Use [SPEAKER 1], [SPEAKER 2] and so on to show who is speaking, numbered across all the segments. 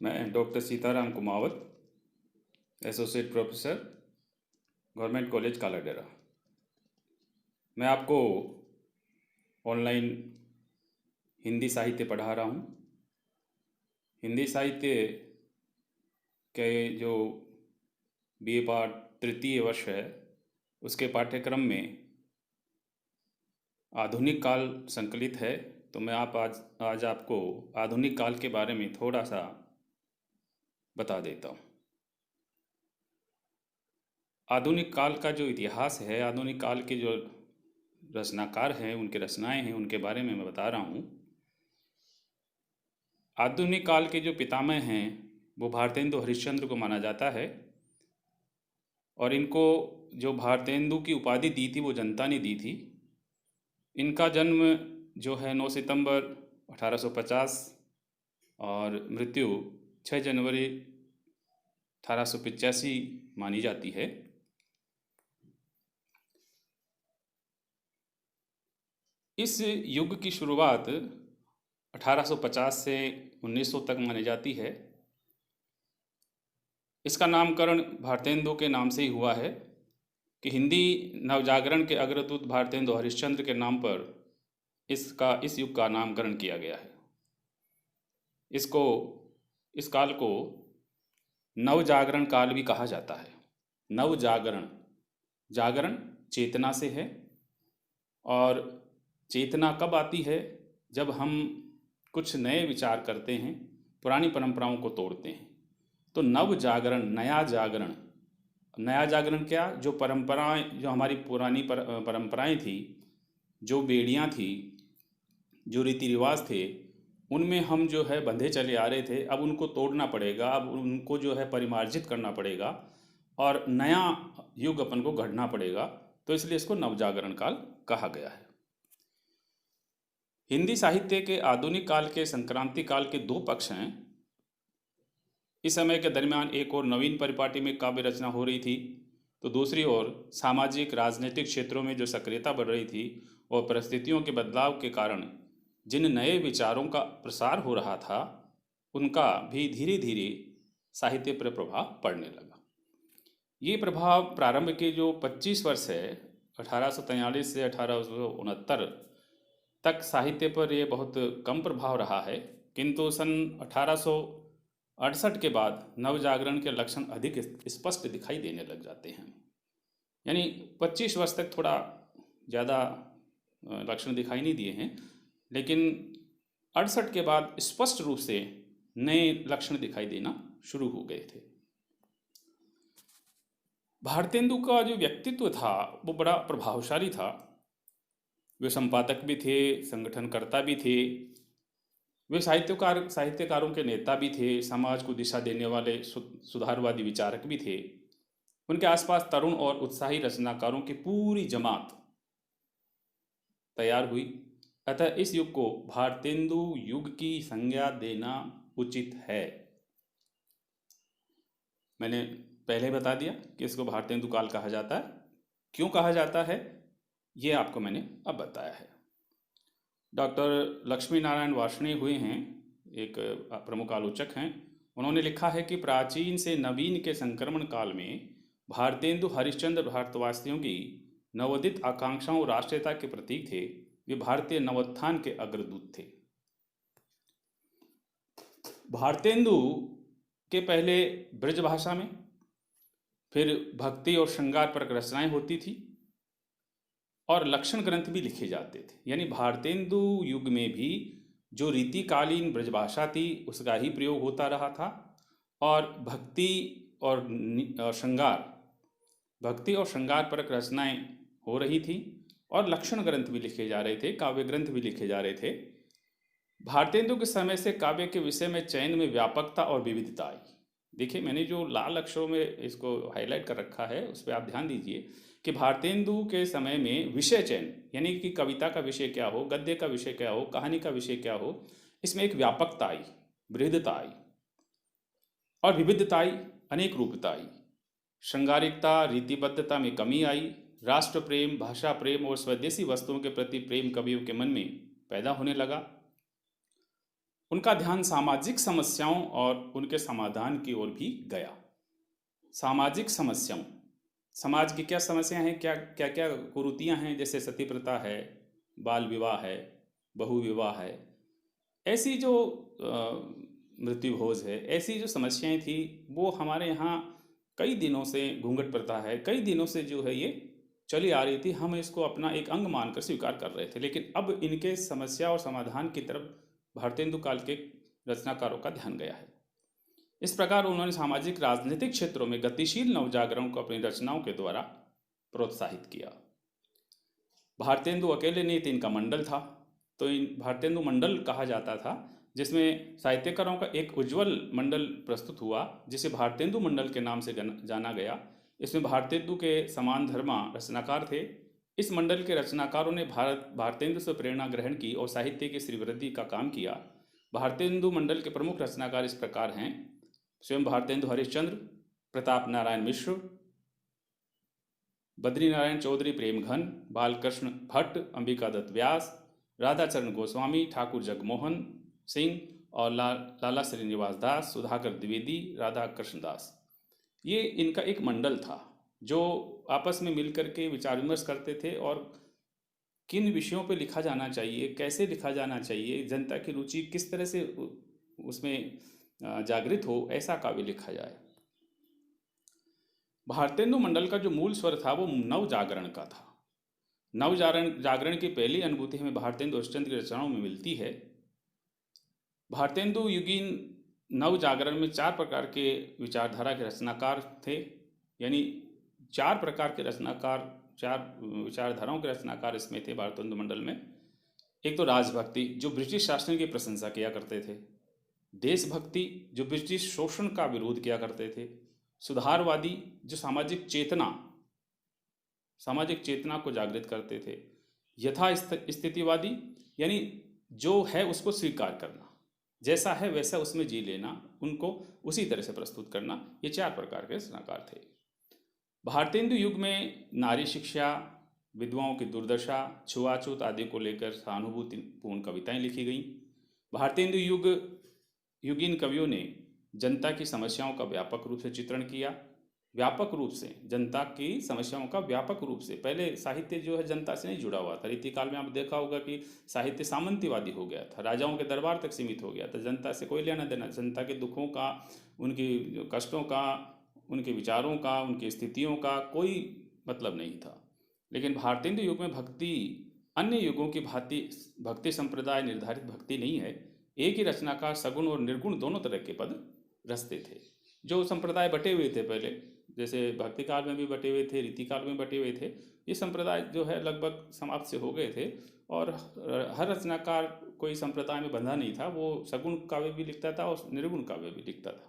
[SPEAKER 1] मैं doctor Sitaram Kumawat, associate professor, government college Kaladera. मैं आपको ऑनलाइन हिंदी साहित्य पढ़ा रहा हूँ। हिंदी साहित्य के जो बीए पाठ तृतीय वर्ष है, उसके पाठ्यक्रम में आधुनिक काल संकलित है। तो मैं आज आपको आधुनिक काल के बारे में थोड़ा सा बता देता हूँ। आधुनिक काल का जो इतिहास है, आधुनिक काल के जो रचनाकार हैं, उनके रचनाएं हैं, उनके बारे में मैं बता रहा हूँ। आधुनिक काल के जो पितामह हैं वो भारतेंदु हरिश्चंद्र को माना जाता है, और इनको जो भारतेंदु की उपाधि दी थी वो जनता ने दी थी। इनका जन्म जो है 9 सितंबर 1850 और मृत्यु 6 जनवरी 1885 मानी जाती है। इस युग की शुरुआत 1850 से 1900 तक मानी जाती है। इसका नामकरण भारतेंदु के नाम से ही हुआ है कि हिंदी नवजागरण के अग्रदूत भारतेंदु हरिश्चंद्र के नाम पर इस युग का नामकरण किया गया है। इस काल को नवजागरण काल भी कहा जाता है। नवजागरण, जागरण चेतना से है, और चेतना कब आती है? जब हम कुछ नए विचार करते हैं, पुरानी परंपराओं को तोड़ते हैं। तो नव जागरण, नया जागरण। नया जागरण क्या? जो परंपराएं, जो हमारी पुरानी परंपराएं थी, जो बेड़ियां थी, जो रीति रिवाज थे, उनमें हम जो है बंधे चले आ रहे थे। अब उनको तोड़ना पड़ेगा, अब उनको जो है परिमार्जित करना पड़ेगा, और नया युग अपन को गढ़ना पड़ेगा। तो इसलिए इसको नवजागरण काल कहा गया है। हिंदी साहित्य के आधुनिक काल के संक्रांति काल के दो पक्ष हैं। इस समय के दरमियान एक और नवीन परिपाटी में काव्य रचना हो रही थी, तो दूसरी ओर सामाजिक राजनीतिक क्षेत्रों में जो सक्रियता बढ़ रही थी और परिस्थितियों के बदलाव के कारण जिन नए विचारों का प्रसार हो रहा था, उनका भी धीरे धीरे साहित्य पर प्रभाव पड़ने लगा। ये प्रभाव प्रारंभ के जो 25 वर्ष है, 1843 से 1869 तक साहित्य पर ये बहुत कम प्रभाव रहा है। किंतु सन 1868 के बाद नवजागरण के लक्षण अधिक स्पष्ट दिखाई देने लग जाते हैं। यानी 25 वर्ष तक थोड़ा ज़्यादा लक्षण दिखाई नहीं दिए हैं, लेकिन 68 के बाद स्पष्ट रूप से नए लक्षण दिखाई देना शुरू हो गए थे। भारतेंदु का जो व्यक्तित्व था वो बड़ा प्रभावशाली था। वे संपादक भी थे, संगठनकर्ता भी थे, वे साहित्यकारों के नेता भी थे, समाज को दिशा देने वाले सुधारवादी विचारक भी थे। उनके आसपास तरुण और उत्साही रचनाकारों की पूरी जमात तैयार हुई। अतः इस युग को भारतेंदु युग की संज्ञा देना उचित है। मैंने पहले बता दिया कि इसको भारतेंदु काल कहा जाता है। क्यों कहा जाता है ये आपको मैंने अब बताया है। डॉक्टर लक्ष्मी नारायण वार्ष्णेय हुए हैं, एक प्रमुख आलोचक हैं। उन्होंने लिखा है कि प्राचीन से नवीन के संक्रमण काल में भारतेंदु हरिश्चंद्र भारतवासियों की नवोदित आकांक्षाओं और राष्ट्रीयता के प्रतीक थे। वे भारतीय नवोत्थान के अग्रदूत थे। भारतेंदु के पहले ब्रज भाषा में, फिर भक्ति और श्रृंगार पर रचनाएं होती थी, और लक्षण ग्रंथ भी लिखे जाते थे। यानी भारतेंदु युग में भी जो रीतिकालीन ब्रजभाषा थी उसका ही प्रयोग होता रहा था, और भक्ति और श्रृंगार पर रचनाएं हो रही थी, और लक्षण ग्रंथ भी लिखे जा रहे थे, काव्य ग्रंथ भी लिखे जा रहे थे। भारतेंदु के समय से काव्य के विषय में चयन में व्यापकता और विविधता आई। देखिए, मैंने जो लाल अक्षरों में इसको हाईलाइट कर रखा है उस पर आप ध्यान दीजिए कि भारतेंदु के समय में विषय चयन, यानी कि कविता का विषय क्या हो, गद्य का विषय क्या हो, कहानी का विषय क्या हो, इसमें एक व्यापकता आई, विविधता आई, और विविधता आई, अनेक रूपता आई। श्रृंगारिकता, रीतिबद्धता में कमी आई। राष्ट्र प्रेम, भाषा प्रेम और स्वदेशी वस्तुओं के प्रति प्रेम कवियों के मन में पैदा होने लगा। उनका ध्यान सामाजिक समस्याओं और उनके समाधान की ओर भी गया। सामाजिक समस्याओं, समाज की क्या समस्याएं हैं, क्या क्या क्या कुरीतियां हैं, जैसे सती प्रथा है, बाल विवाह है, बहु विवाह है, ऐसी जो मृत्यु भोज है, ऐसी जो समस्याएं थी वो हमारे यहाँ कई दिनों से, घूंघट प्रथा है, कई दिनों से जो है ये चली आ रही थी। हम इसको अपना एक अंग मानकर स्वीकार कर रहे थे, लेकिन अब इनके समस्या और समाधान की तरफ भारतेंदु काल के रचनाकारों का ध्यान गया है। इस प्रकार उन्होंने सामाजिक राजनीतिक क्षेत्रों में गतिशील नवजागरण को अपनी रचनाओं के द्वारा प्रोत्साहित किया। भारतेंदु अकेले नहीं थे, इनका मंडल था, तो इन भारतेंदु मंडल कहा जाता था, जिसमें साहित्यकारों का एक उज्जवल मंडल प्रस्तुत हुआ जिसे भारतेंदु मंडल के नाम से जाना गया। इसमें भारतेंदु के समान धर्मा रचनाकार थे। इस मंडल के रचनाकारों ने भारतेंदु से प्रेरणा ग्रहण की और साहित्य की श्रीवृद्धि का काम किया। भारतेंदु मंडल के प्रमुख रचनाकार इस प्रकार हैं: स्वयं भारतेंदु हरिश्चंद्र, प्रताप नारायण मिश्र, बद्री नारायण चौधरी प्रेमघन, बालकृष्ण भट्ट, अंबिका दत्त व्यास, राधाचरण गोस्वामी, ठाकुर जगमोहन सिंह और लाला श्रीनिवास दास, सुधाकर द्विवेदी, राधा कृष्ण दास। ये इनका एक मंडल था जो आपस में मिलकर के विचार विमर्श करते थे और किन विषयों पर लिखा जाना चाहिए, कैसे लिखा जाना चाहिए, जनता की रुचि किस तरह से उसमें जागृत हो, ऐसा काव्य लिखा जाए। भारतेंदु मंडल का जो मूल स्वर था वो नव जागरण का था। नव जागरण की पहली अनुभूति हमें भारतेंदु हरिश्चंद्र की रचनाओं में मिलती है। भारतेंदु युगीन नव जागरण में 4 प्रकार के विचारधारा के रचनाकार थे, यानी 4 प्रकार के रचनाकार, 4 विचारधाराओं के रचनाकार इसमें थे भारतेंदु मंडल में। एक तो राजभक्ति, जो ब्रिटिश शासन की प्रशंसा किया करते थे। देशभक्ति, जो ब्रिटिश शोषण का विरोध किया करते थे। सुधारवादी, जो सामाजिक चेतना को जागृत करते थे। यथा स्थितिवादी, यानी जो है उसको स्वीकार करना, जैसा है वैसा उसमें जी लेना, उनको उसी तरह से प्रस्तुत करना। ये 4 प्रकार के रचनाकार थे। भारतेंदु युग में नारी शिक्षा, विधवाओं की दुर्दशा, छुआछूत आदि को लेकर सहानुभूतिपूर्ण कविताएं लिखी गईं। भारतेंदु युगीन कवियों ने जनता की समस्याओं का व्यापक रूप से चित्रण किया। व्यापक रूप से जनता की समस्याओं का व्यापक रूप से, पहले साहित्य जो है जनता से नहीं जुड़ा हुआ था। रीतिकाल में आप देखा होगा कि साहित्य सामंतीवादी हो गया था, राजाओं के दरबार तक सीमित हो गया था, जनता से कोई लेना देना, जनता के दुखों का, उनकी कष्टों का, उनके विचारों का, उनकी स्थितियों का कोई मतलब नहीं था। लेकिन भारतेंदु युग में भक्ति अन्य युगों की भांति भक्ति संप्रदाय निर्धारित भक्ति नहीं है। एक ही रचनाकार सगुण और निर्गुण दोनों तरह के पद रचते थे। जो संप्रदाय बटे हुए थे पहले, जैसे भक्ति काल में भी बटे हुए थे, रीति काल में बटे हुए थे, ये संप्रदाय जो है लगभग समाप्त से हो गए थे और हर रचनाकार कोई संप्रदाय में बंधा नहीं था। वो सगुण काव्य भी लिखता था और निर्गुण काव्य भी लिखता था।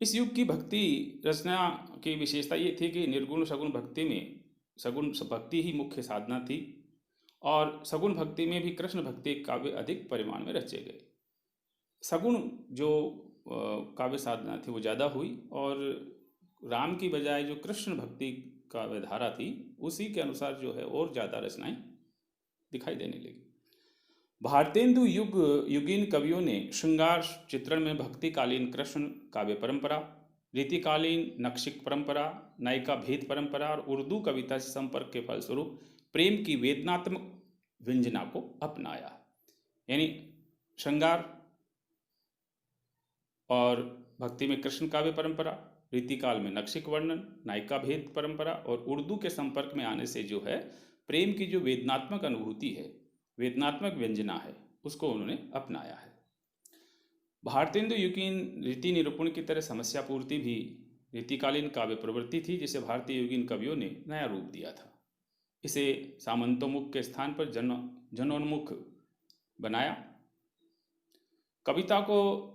[SPEAKER 1] इस युग की भक्ति रचना की विशेषता ये थी कि निर्गुण सगुण भक्ति में सगुण भक्ति ही मुख्य साधना थी और सगुण भक्ति में भी कृष्ण भक्ति काव्य अधिक परिमाण में रचे गए। सगुण जो काव्य साधना थी वो ज़्यादा हुई और राम की बजाय जो कृष्ण भक्ति काव्य धारा थी उसी के अनुसार जो है और ज़्यादा रचनाएं दिखाई देने लगी। भारतेंदु युगीन कवियों ने श्रृंगार चित्रण में भक्तिकालीन कृष्ण काव्य परंपरा, रीतिकालीन नक्शिक परंपरा, नायिका भेद परंपरा और उर्दू कविता से संपर्क के फलस्वरूप प्रेम की वेदनात्मक व्यंजना को अपनाया। यानी श्रृंगार और भक्ति में कृष्ण काव्य परंपरा, रीतिकाल में नक्शिक वर्णन, नायिका भेद परंपरा और उर्दू के संपर्क में आने से जो है प्रेम की जो वेदनात्मक अनुभूति है, वेदनात्मक व्यंजना है, उसको उन्होंने अपनाया है। भारतेंदु युगीन रीति निरूपण की तरह समस्या पूर्ति भी रीतिकालीन काव्य प्रवृत्ति थी, जिसे भारतीय युगीन कवियों ने नया रूप दिया था। इसे सामंतोन्मुख के स्थान पर जनोन्मुख बनाया। कविता को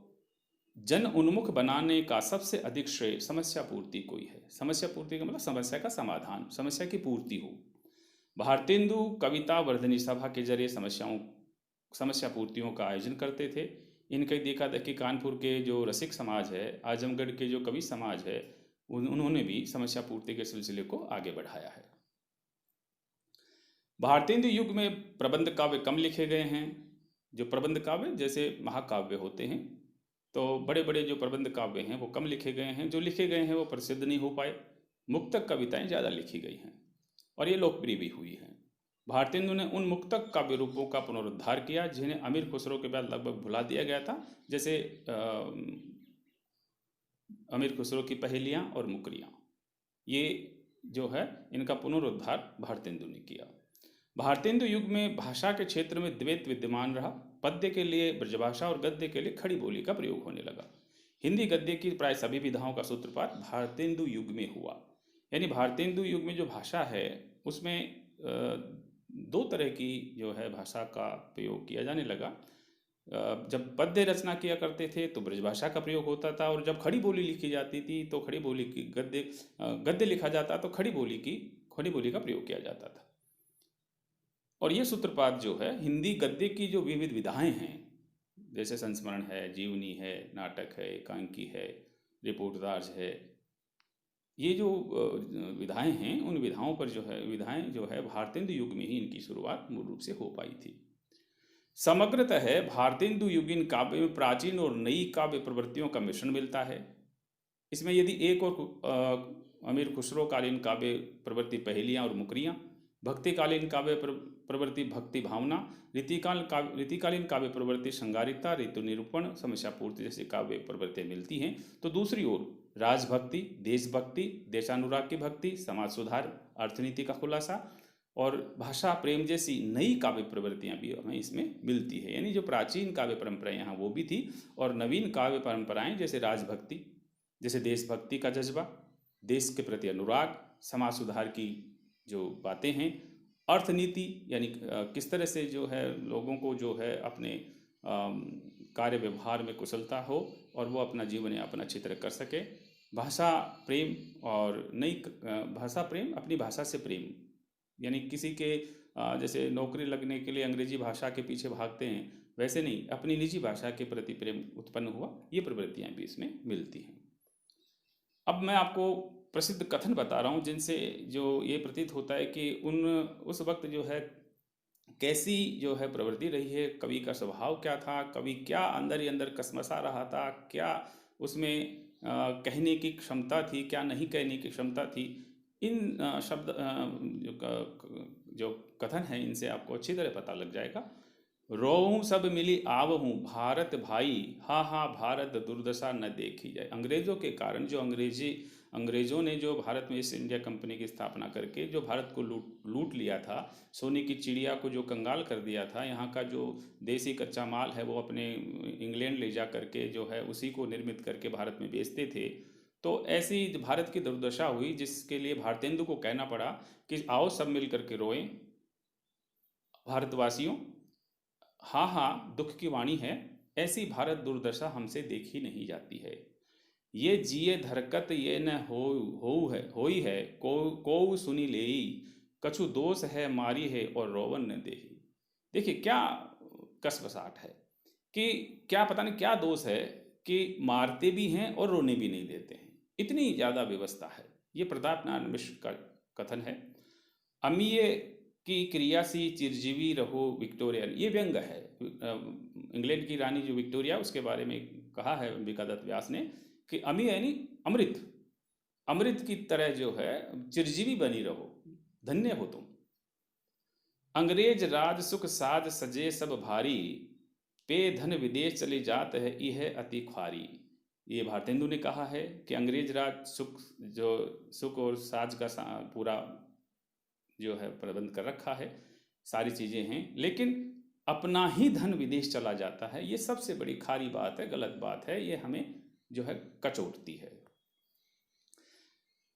[SPEAKER 1] जन उन्मुख बनाने का सबसे अधिक श्रेय समस्या पूर्ति को ही है। समस्या पूर्ति का मतलब समस्या का समाधान, समस्या की पूर्ति हो। भारतेंदु कविता वर्धनी सभा के जरिए समस्या पूर्तियों का आयोजन करते थे। इनके देखा देखी कानपुर के जो रसिक समाज है, आजमगढ़ के जो कवि समाज है, उन्होंने भी समस्या पूर्ति के सिलसिले को आगे बढ़ाया है। भारतेंदु युग में प्रबंध काव्य कम लिखे गए हैं। जो प्रबंध काव्य जैसे महाकाव्य होते हैं, तो बड़े बड़े जो प्रबंध काव्य हैं वो कम लिखे गए हैं, जो लिखे गए हैं वो प्रसिद्ध नहीं हो पाए। मुक्तक कविताएं ज़्यादा लिखी गई हैं और ये लोकप्रिय भी हुई हैं। भारतेंदु ने उन मुक्तक काव्य रूपों का पुनरुद्धार किया जिन्हें अमीर खुसरो के बाद लगभग भुला दिया गया था, जैसे अमीर खुसरो की पहेलियाँ और मुकरियाँ। ये जो है इनका पुनरुद्धार भारतेंदु ने किया। भारतेंदु युग में भाषा के क्षेत्र में द्वैत विद्यमान रहा। पद्य के लिए ब्रजभाषा और गद्य के लिए खड़ी बोली का प्रयोग होने लगा। हिंदी गद्य की प्राय सभी विधाओं का सूत्रपात भारतेंदु युग में हुआ। यानी भारतेंदु युग में जो भाषा है उसमें दो तरह की जो है भाषा का प्रयोग किया जाने लगा। जब पद्य रचना किया करते थे तो ब्रजभाषा का प्रयोग होता था, और जब खड़ी बोली लिखी जाती थी तो खड़ी बोली की गद्य लिखा जाता तो खड़ी बोली का प्रयोग किया जाता था। और ये सूत्रपात जो है हिंदी गद्य की जो विविध विधाएं हैं, जैसे संस्मरण है, जीवनी है, नाटक है, एकांकी है, रिपोर्टदार्ज है, ये जो विधाएं हैं उन विधाओं पर जो है भारतेंदु युग में ही इनकी शुरुआत मूल रूप से हो पाई थी। समग्रतः भारतेंदु युगीन काव्य में प्राचीन और नई काव्य प्रवृत्तियों का मिश्रण मिलता है। इसमें यदि एक और अमीर खुसरो कालीन काव्य प्रवृत्ति पहेलियाँ और मुकरियाँ, भक्तिकालीन काव्य प्रवृत्ति भक्ति भावना, रीतिकालीन काव्य प्रवृत्ति श्रृंगारिता, ऋतु निरूपण, समस्या पूर्ति जैसी काव्य प्रवृत्तियाँ मिलती हैं, तो दूसरी ओर राजभक्ति, देशभक्ति, देशानुराग की भक्ति, समाज सुधार, अर्थनीति का खुलासा और भाषा प्रेम जैसी नई काव्य प्रवृत्तियाँ भी हमें इसमें मिलती है। यानी जो प्राचीन काव्य परंपराएं यहाँ वो भी थी, और नवीन काव्य परंपराएं जैसे राजभक्ति, जैसे देशभक्ति का जज्बा, देश के प्रति अनुराग, समाज सुधार की जो बातें हैं, अर्थनीति यानी किस तरह से जो है लोगों को जो है अपने कार्य व्यवहार में कुशलता हो और वो अपना जीवन यापन अच्छी तरह कर सके, भाषा प्रेम और नई भाषा प्रेम, अपनी भाषा से प्रेम, यानी किसी के जैसे नौकरी लगने के लिए अंग्रेजी भाषा के पीछे भागते हैं, वैसे नहीं, अपनी निजी भाषा के प्रति प्रेम उत्पन्न हुआ, ये प्रवृत्तियाँ भी इसमें मिलती हैं। अब मैं आपको प्रसिद्ध कथन बता रहा हूँ जिनसे जो ये प्रतीत होता है कि उस वक्त जो है कैसी जो है प्रवृत्ति रही है, कवि का स्वभाव क्या था, कवि क्या अंदर ही अंदर कसमसा रहा था, क्या उसमें कहने की क्षमता थी, क्या नहीं कहने की क्षमता थी। इन शब्द जो कथन है इनसे आपको अच्छी तरह पता लग जाएगा। रोऊं सब मिली आवहूँ भारत भाई, हा हा भारत दुर्दशा न देखी जाए। अंग्रेज़ों के कारण जो अंग्रेज़ों ने जो भारत में ईस्ट इंडिया कंपनी की स्थापना करके जो भारत को लूट लिया था, सोने की चिड़िया को जो कंगाल कर दिया था, यहाँ का जो देसी कच्चा माल है वो अपने इंग्लैंड ले जा करके जो है उसी को निर्मित करके भारत में बेचते थे। तो ऐसी भारत की दुर्दशा हुई जिसके लिए भारतेंदु को कहना पड़ा कि आओ सब मिल करके रोएं भारतवासियों, हाँ हाँ दुख की वाणी है, ऐसी भारत दुर्दशा हमसे देखी नहीं जाती है। ये जिए धरकत ये न होई है, को सुनी लेई, कछु दोष है मारी है और रोवन न देही। देखिए क्या कसबसाहट है कि क्या पता नहीं क्या दोष है कि मारते भी हैं और रोने भी नहीं देते हैं, इतनी ज़्यादा व्यवस्था है। ये प्रताप नारायण मिश्र का कथन है। अमीय की क्रिया सी चिरजीवी रहो विक्टोरिया, ये व्यंग है। इंग्लैंड की रानी जो विक्टोरिया, उसके बारे में कहा है अंबिका दत्त व्यास ने कि अमी यानी अमृत की तरह जो है चिरजीवी बनी रहो, धन्य हो तुम। अंग्रेज राज सुख साज सजे सब भारी, पे धन विदेश चली जात है यह अति ख्वारी। ये भारतेंदु ने कहा है कि अंग्रेज राज सुख और साज का पूरा जो है प्रबंध कर रखा है, सारी चीज़ें हैं, लेकिन अपना ही धन विदेश चला जाता है। ये सबसे बड़ी खारी बात है, गलत बात है, ये हमें जो है कचोटती है।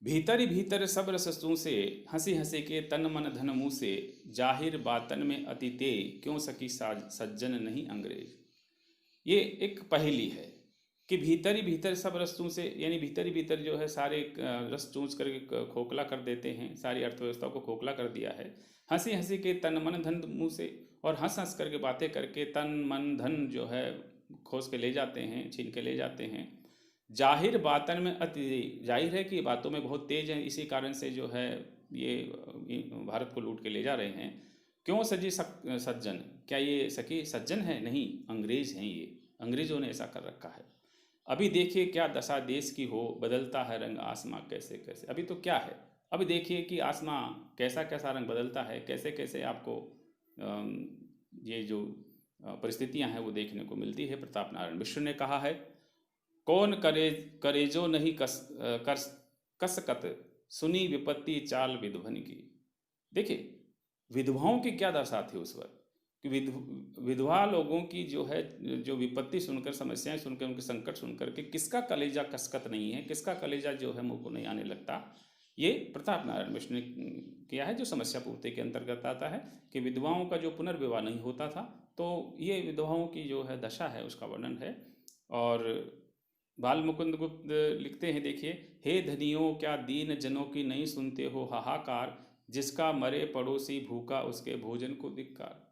[SPEAKER 1] भीतर ही भीतर सब रसस्तों से, हंसी हंसी के तन मन धन मुँह से, जाहिर बातन में अति ते, क्यों सकी सज्जन नहीं अंग्रेज। ये एक पहेली है कि भीतर ही भीतर सब रस्तों से, यानी भीतर ही भीतर जो है सारे रस चूस करके खोखला कर देते हैं, सारी अर्थव्यवस्था को खोखला कर दिया है। हंसी हंसी के तन मन धन मुँह से, और हंस हंस करके बातें करके तन मन धन जो है खोस के ले जाते हैं, छीन के ले जाते हैं। जाहिर बातन में अति, जाहिर है कि बातों में बहुत तेज हैं, इसी कारण से जो है ये भारत को लूट के ले जा रहे हैं। क्यों सजी सज्जन, क्या ये सखी सज्जन है? नहीं, अंग्रेज हैं ये, अंग्रेजों ने ऐसा कर रखा है। अभी देखिए क्या दशा देश की हो, बदलता है रंग आसमां कैसे कैसे। अभी तो क्या है, अभी देखिए कि आसमां कैसा कैसा रंग बदलता है, कैसे कैसे आपको ये जो परिस्थितियां हैं वो देखने को मिलती है। प्रताप नारायण मिश्र ने कहा है, कौन करे करेजो नहीं कसकत, सुनी विपत्ति चाल विधवन की। देखिए विधवाओं की क्या दशा थी उस वक्त कि विधवा लोगों की जो है, जो विपत्ति सुनकर, समस्याएं सुनकर, उनके संकट सुनकर के किसका कलेजा कसकत नहीं है, किसका कलेजा जो है मुंह को नहीं आने लगता। ये प्रताप नारायण मिश्र ने किया है, जो समस्या पूर्ति के अंतर्गत आता है कि विधवाओं का जो पुनर्विवाह नहीं होता था, तो ये विधवाओं की जो है दशा है उसका वर्णन है। और बाल मुकुंद गुप्त लिखते हैं, देखिए, हे धनियों क्या दीन जनों की नहीं सुनते हो हाहाकार, जिसका मरे पड़ोसी भूखा उसके भोजन को धिक्कार।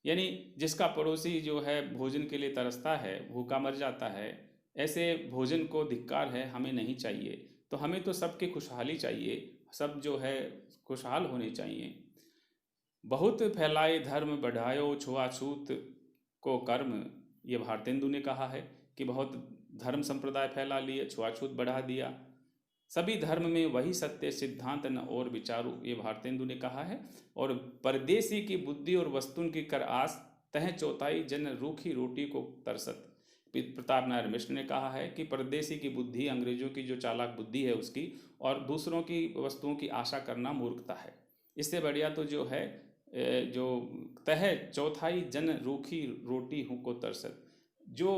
[SPEAKER 1] यानी जिसका पड़ोसी जो है भोजन के लिए तरसता है, भूखा मर जाता है, ऐसे भोजन को धिक्कार है, हमें नहीं चाहिए। तो हमें तो सबकी खुशहाली चाहिए, सब जो है खुशहाल होने चाहिए। बहुत फैलाए धर्म बढ़ायो छुआछूत को कर्म, ये भारतेंदु ने कहा है कि बहुत धर्म संप्रदाय फैला लिए, छुआछूत बढ़ा दिया, सभी धर्म में वही सत्य सिद्धांत न और विचारू, ये भारतेंदु ने कहा है। और परदेसी की बुद्धि और वस्तुन की कर आस, तह चौथाई जन रूखी रोटी को तरसत। प्रताप नारायण मिश्र ने कहा है कि परदेसी की बुद्धि, अंग्रेजों की जो चालाक बुद्धि है उसकी, और दूसरों की वस्तुओं की आशा करना मूर्खता है। इससे बढ़िया तो जो है जो तह चौथाई जन रूखी रोटी को तरसत, जो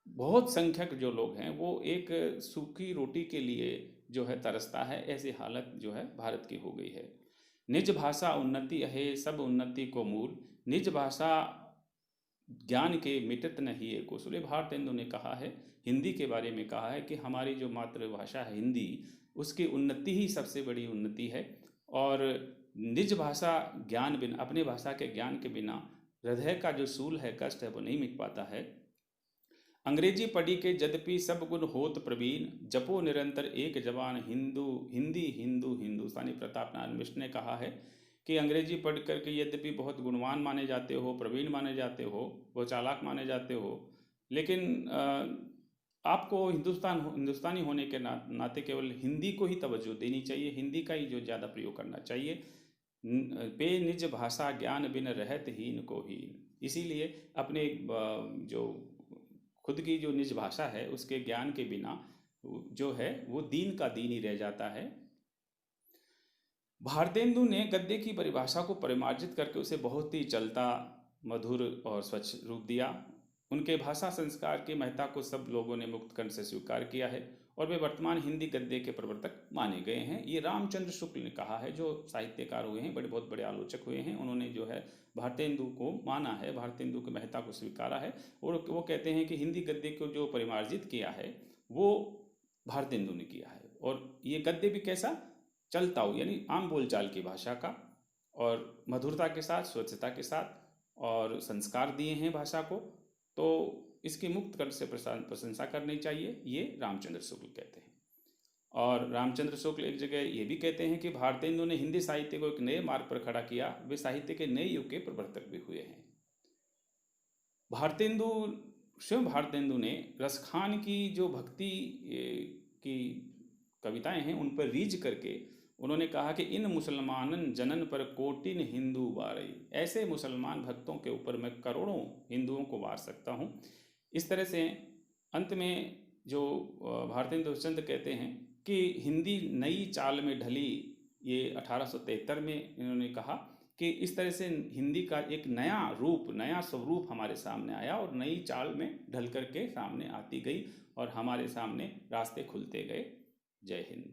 [SPEAKER 1] बहुत संख्यक जो लोग हैं वो एक सूखी रोटी के लिए जो है तरसता है, ऐसी हालत जो है भारत की हो गई है। निज भाषा उन्नति है सब उन्नति को मूल, निज भाषा ज्ञान के मिटत नहीं है कौशल। भारतेंदु ने कहा है, हिंदी के बारे में कहा है कि हमारी जो मातृभाषा है हिंदी, उसकी उन्नति ही सबसे बड़ी उन्नति है। और निज भाषा ज्ञान बिना, अपने भाषा के ज्ञान के बिना हृदय का जो सूल है, कष्ट है, वो नहीं मिट पाता है। अंग्रेजी पढ़ी के यद्यपि सब गुण होत प्रवीण, जपो निरंतर एक जवान हिंदू हिंदी हिंदू हिंदुस्तानी। प्रताप नारायण मिश्र ने कहा है कि अंग्रेजी पढ़ करके यद्यपि बहुत गुणवान माने जाते हो, प्रवीण माने जाते हो, वो चालाक माने जाते हो, लेकिन आपको हिंदुस्तानी होने के नाते केवल हिंदी को ही तवज्जो देनी चाहिए, हिंदी का ही जो ज़्यादा प्रयोग करना चाहिए। पे निज भाषा ज्ञान बिन रहत हीन को हीन। इसीलिए अपने जो खुद की जो निज भाषा है उसके ज्ञान के बिना जो है वो दीन का दीन ही रह जाता है। भारतेंदु ने गद्य की परिभाषा को परिमार्जित करके उसे बहुत ही चलता, मधुर और स्वच्छ रूप दिया। उनके भाषा संस्कार की महत्ता को सब लोगों ने मुक्त कंठ से स्वीकार किया है और वे वर्तमान हिंदी गद्य के प्रवर्तक माने गए हैं। ये रामचंद्र शुक्ल ने कहा है, जो साहित्यकार हुए हैं, बड़े बहुत बड़े आलोचक हुए हैं, उन्होंने जो है भारतेंदु को माना है, भारतेंदु की महत्ता को स्वीकारा है। और वो कहते हैं कि हिंदी गद्य को जो परिमार्जित किया है वो भारतेंदु ने किया है। और ये गद्य भी कैसा, चलता हो, यानी आम बोलचाल की भाषा का, और मधुरता के साथ, स्वच्छता के साथ, और संस्कार दिए हैं भाषा को, तो इसकी मुक्त कंठ से प्रशंसा करनी चाहिए, ये रामचंद्र शुक्ल कहते हैं। और रामचंद्र शुक्ल एक जगह ये भी कहते हैं कि भारतेंदु ने हिंदी साहित्य को एक नए मार्ग पर खड़ा किया, वे साहित्य के नए युग के प्रवर्तक भी हुए हैं। भारतेंदु, स्वयं भारतेंदु ने रसखान की जो भक्ति की कविताएं हैं उन पर रीझ करके उन्होंने कहा कि इन मुसलमानन जनन पर कोटिन हिंदू वारई, ऐसे मुसलमान भक्तों के ऊपर मैं करोड़ों हिंदुओं को वार सकता हूँ। इस तरह से अंत में जो भारतेंदु चंद्र कहते हैं कि हिंदी नई चाल में ढली, ये 1873 में इन्होंने कहा कि इस तरह से हिंदी का एक नया रूप, नया स्वरूप हमारे सामने आया और नई चाल में ढल करके सामने आती गई और हमारे सामने रास्ते खुलते गए। जय हिंद।